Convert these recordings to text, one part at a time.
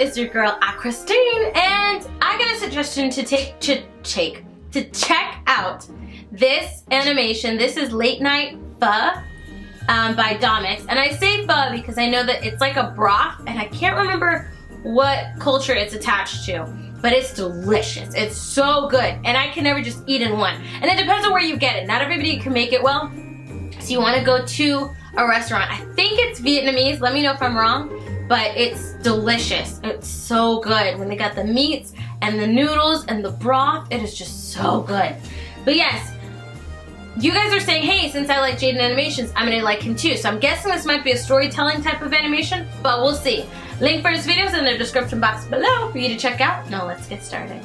is your girl AyChristene, and I got a suggestion to check out this animation. This is Late Night Pho by Domics, and I say pho because I know that it's like a broth, and I can't remember what culture it's attached to, but it's delicious. It's so good, and I can never just eat in one. And it depends on where you get it. Not everybody can make it well, so you want to go to a restaurant. I think it's Vietnamese. Let me know if I'm wrong. But it's delicious. It's so good. When they got the meats and the noodles and the broth, it is just so good. But yes, you guys are saying, hey, since I like Jaden animations, I'm gonna like him too. So I'm guessing this might be a storytelling type of animation, but we'll see. Link for his videos in the description box below for you to check out. Now let's get started.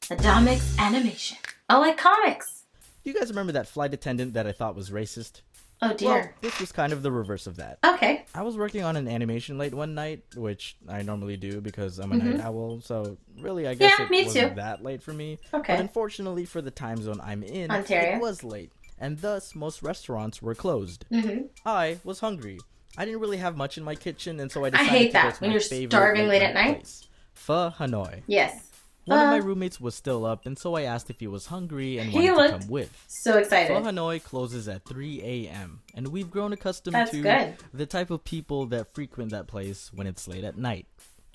The Domics animation. Oh, like comics. Do you guys remember that flight attendant that I thought was racist? Oh dear. Well, this was kind of the reverse of that. Okay. I was working on an animation late one night, which I normally do because I'm a night owl, so really I guess it wasn't that late for me. Okay. But unfortunately for the time zone I'm in, Ontario, it was late, and thus most restaurants were closed. I was hungry. I didn't really have much in my kitchen, and so I decided to go to when my you're favorite starving late at night. place, Pho Hanoi. Yes. One of my roommates was still up, and so I asked if he was hungry and wanted to come with. So excited. Pho Hanoi closes at 3 a.m. and we've grown accustomed to the type of people that frequent that place when it's late at night.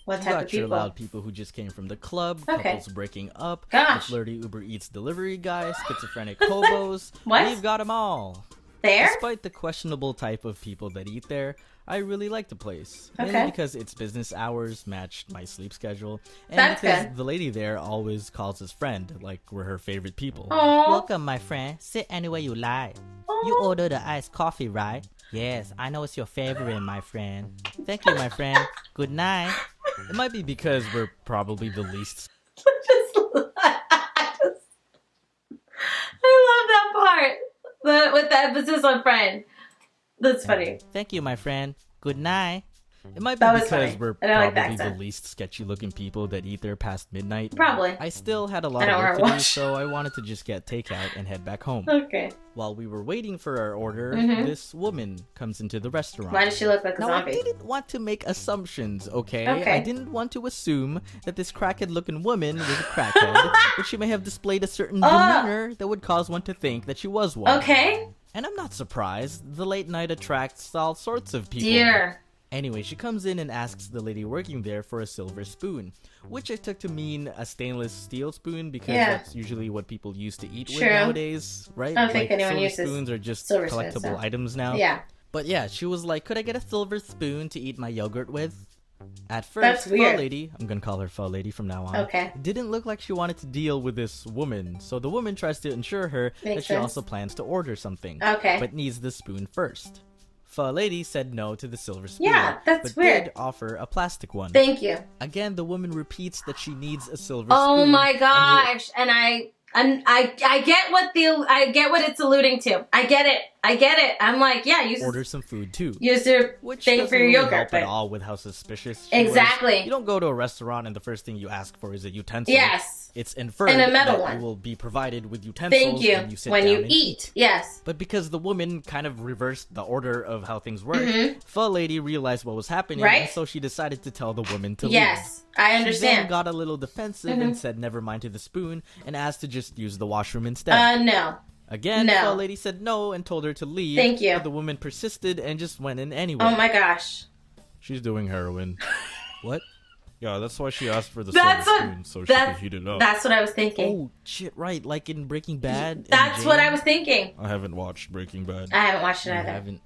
What type of people? Your loud people who just came from the club, couples breaking up, Gosh. the flirty Uber Eats delivery guy, schizophrenic hobos. What? We've got them all. There? Despite the questionable type of people that eat there, I really like the place. Mainly because its business hours matched my sleep schedule. And because the lady there always calls us friend, like we're her favorite people. Aww. Welcome, my friend. Sit anywhere you like. You order the iced coffee, right? Yes, I know it's your favorite, my friend. Thank you, my friend. Good night. It might be because we're probably the least... I love that part. With the emphasis on friend. That's funny. Thank you, my friend. Good night. It might be because we're probably the least sketchy looking people that eat there past midnight. Probably. I still had a lot of work to do, so I wanted to just get takeout and head back home. Okay. While we were waiting for our order, this woman comes into the restaurant. Why does she look like a zombie? I didn't want to make assumptions, okay? I didn't want to assume that this crackhead-looking woman was a crackhead, but she may have displayed a certain demeanor that would cause one to think that she was one. Okay. And I'm not surprised. The late night attracts all sorts of people. Dear. Anyway, she comes in and asks the lady working there for a silver spoon, which I took to mean a stainless steel spoon because that's usually what people used to eat with nowadays, right? I don't think anyone uses silver spoons are just collectible items now. Yeah. But yeah, she was like, could I get a silver spoon to eat my yogurt with? At first, Pho Lady, I'm gonna call her Pho Lady from now on, didn't look like she wanted to deal with this woman, so the woman tries to ensure her that she also plans to order something, but needs the spoon first. Pho Lady said no to the silver spoon, but did offer a plastic one. Thank you. Again, the woman repeats that she needs a silver spoon. Oh my gosh! And I get what it's alluding to. I get it. I'm like, yeah, order some food too. Use your thing for your yogurt. Help at all with how suspicious she was. You don't go to a restaurant and the first thing you ask for is a utensil. Yes. It's inferred that you will be provided with utensils when you sit down and eat. Yes. But because the woman kind of reversed the order of how things work, Pho Lady realized what was happening, and so she decided to tell the woman to leave. Yes, I understand. She then got a little defensive and said never mind to the spoon and asked to just use the washroom instead. No. Again, Pho Lady said no and told her to leave. Thank you. But the woman persisted and just went in anyway. Oh my gosh. She's doing heroin. What? Yeah, that's why she asked for the silver spoon, so she could heat it up. That's what I was thinking. Oh, shit, right. Like in Breaking Bad. That's what I was thinking. I haven't watched Breaking Bad. I haven't watched it either. I haven't.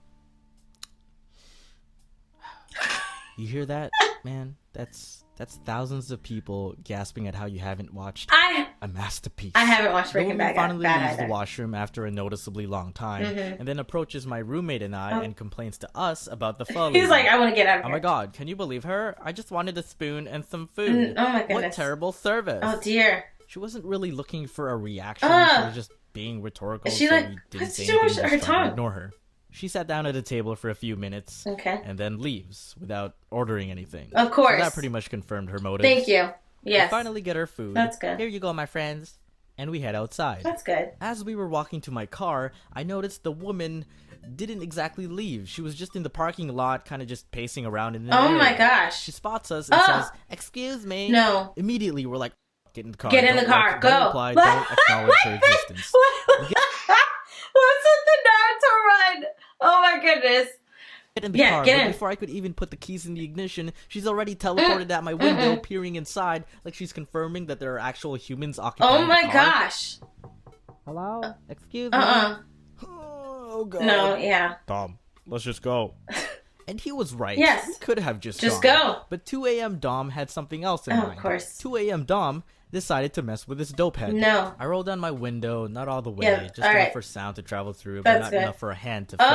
You hear that, man? That's thousands of people gasping at how you haven't watched a masterpiece. I haven't watched Breaking Bad. The woman finally leaves the washroom after a noticeably long time, and then approaches my roommate and I and complains to us about the pho. He's like, I want to get out of here. Oh my god, can you believe her? I just wanted a spoon and some food. Oh my goodness. What terrible service. Oh dear. She wasn't really looking for a reaction. She was just being rhetorical. She so we didn't say anything, her tongue. Ignore her. She sat down at a table for a few minutes and then leaves without ordering anything. Of course. So that pretty much confirmed her motives. Thank you. Yes. We finally get her food. That's good. Here you go, my friends. and we head outside. That's good. As we were walking to my car, I noticed the woman didn't exactly leave. She was just in the parking lot, kind of just pacing around in the area. Oh my gosh. She spots us and says, "Excuse me." No. Immediately, we're like, "Get in the car. Get in the car. Go." Don't reply. Don't acknowledge her existence. What's with the Naruto run? Oh my goodness. Get in the car. But before I could even put the keys in the ignition, she's already teleported at my window, peering inside, like she's confirming that there are actual humans occupying Oh my the car. gosh. Hello? Excuse me? Oh god. No, yeah. Dom, let's just go. And he was right. Yes. We could have just Just gone. go. But 2 a.m. Dom had something else in mind. Of course. 2 a.m. Dom decided to mess with his dope head. No. I rolled down my window, not all the way, Yeah, just all enough right. for sound to travel through, That's but not good. enough for a hand to fit.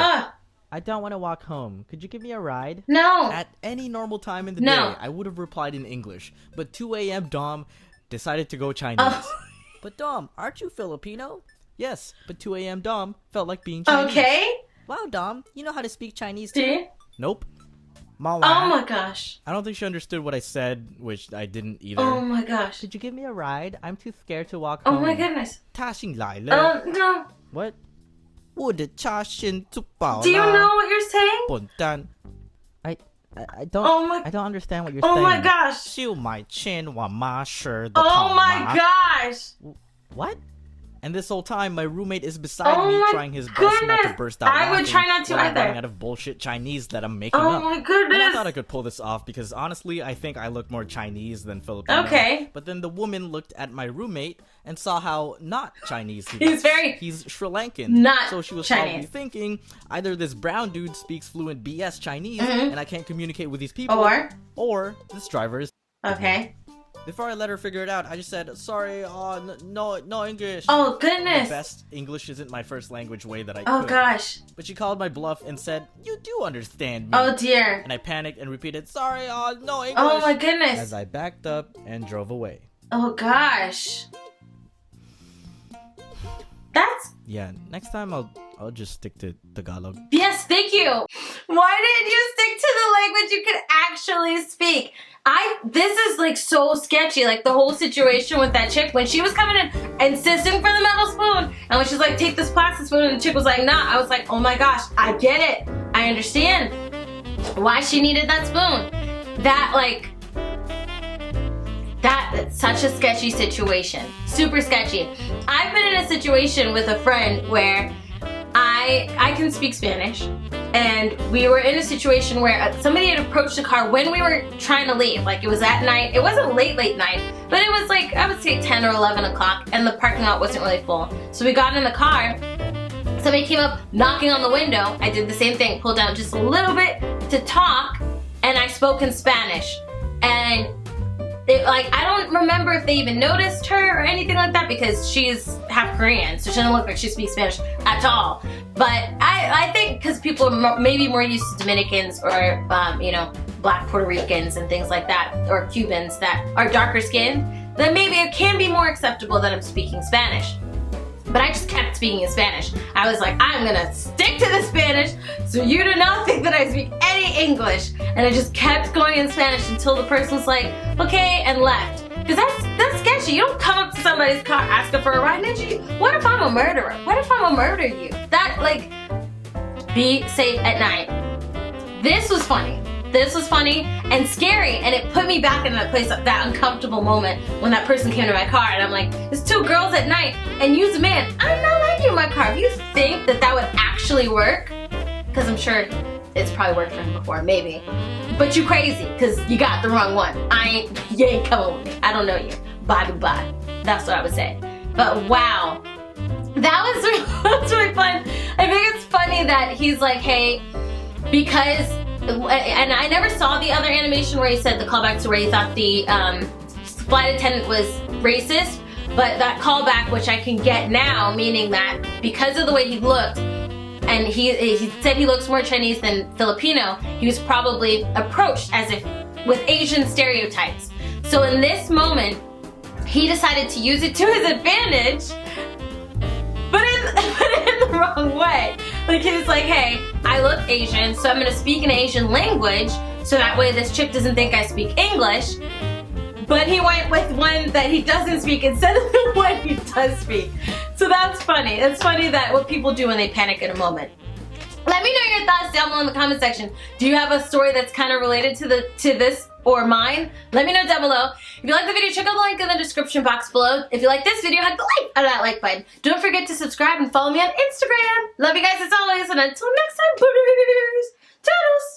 I don't want to walk home. Could you give me a ride? No. At any normal time in the No. day, I would have replied in English. But 2 a.m. Dom decided to go Chinese. But Dom, aren't you Filipino? Yes, but 2 a.m. Dom felt like being Chinese. Okay. Wow, Dom, you know how to speak Chinese Do too? you? Nope. Oh my gosh. I don't think she understood what I said, which I didn't either. Oh my gosh. Could you give me a ride? I'm too scared to walk Oh home. my goodness. 他姓来了。 No. What? 我的家先做饱了。 Do you know what you're saying? 笨蛋。 I don't Oh my- I don't understand what you're Oh saying. my gosh. 秀买千万马士的 Oh 跑 my 马。 gosh. What? And this whole time, my roommate is beside Oh me, my trying his best not to goodness. burst out I would laughing try not to while I'm either. running out of bullshit Chinese that I'm making Oh up. my And I goodness. thought I could pull this off because honestly, I think I look more Chinese than Filipino. Okay. But then the woman looked at my roommate and saw how not Chinese he He's was. He's Sri Lankan. not So she was Chinese. probably thinking either this brown dude speaks fluent BS Chinese and I can't communicate with these people, or this driver is. Okay. Before I let her figure it out, I just said, "Sorry, no English." Oh The goodness. best English isn't my first language way that I Oh could. gosh. But she called my bluff and said, "You do understand me." Oh dear. And I panicked and repeated, "Sorry, no English." Oh my goodness. As I backed up and drove away. Oh gosh. That's Yeah, next time I'll just stick to Tagalog. yes, thank you. Why didn't you stick to the language you could actually speak? This is like so sketchy, like the whole situation with that chick when she was coming in insisting for the metal spoon, and when she's like, take this plastic spoon, and the chick was like, nah, I was like, oh my gosh, I get it. I understand why she needed that spoon. That's such a sketchy situation. Super sketchy. I've been in a situation with a friend where I can speak Spanish, and we were in a situation where somebody had approached the car when we were trying to leave. Like, it was at night. It wasn't late night, but it was like, I would say 10 or 11 o'clock, and the parking lot wasn't really full. So we got in the car. Somebody came up knocking on the window. I did the same thing, pulled down just a little bit to talk, and I spoke in Spanish. And I don't remember if they even noticed her or anything like that, because she's half Korean, so she doesn't look like she speaks Spanish at all. But I think because people are maybe more used to Dominicans or, Black Puerto Ricans and things like that, or Cubans that are darker skinned, then maybe it can be more acceptable that I'm speaking Spanish. But I just kept speaking in Spanish. I was like, I'm gonna stick to the Spanish so you do not think that I speak any English. And I just kept going in Spanish until the person was like, okay, and left. Because that's sketchy. You don't come up to somebody's car asking for a ride. What if I'm a murderer? What if I'm gonna murder you? Be safe at night. This was funny. This was funny and scary, and it put me back in that place, that uncomfortable moment when that person came to my car, and I'm like, there's two girls at night, and you's a man. I'm not letting you in my car. If you think that would actually work, because I'm sure it's probably worked for him before, maybe, but you crazy, because you got the wrong one. You ain't coming with me. I don't know you. Bye. That's what I would say. But wow, that was really fun. I think it's funny that he's like, hey, because, and I never saw the other animation where he said the callback to where he thought the flight attendant was racist, but that callback, which I can get now, meaning that because of the way he looked, and he said he looks more Chinese than Filipino, he was probably approached as if with Asian stereotypes. So in this moment, he decided to use it to his advantage, but in the wrong way. Like, he was like, hey, I look Asian, so I'm gonna speak an Asian language, so that way this chick doesn't think I speak English. but he went with one that he doesn't speak instead of the one he does speak. So that's funny. It's funny that what people do when they panic in a moment. Let me know your thoughts down below in the comment section. Do you have a story that's kind of related to this or mine? Let me know down below. If you like the video, check out the link in the description box below. If you like this video, hit the like on that like button. Don't forget to subscribe and follow me on Instagram. Love you guys as always, and until next time, toodles!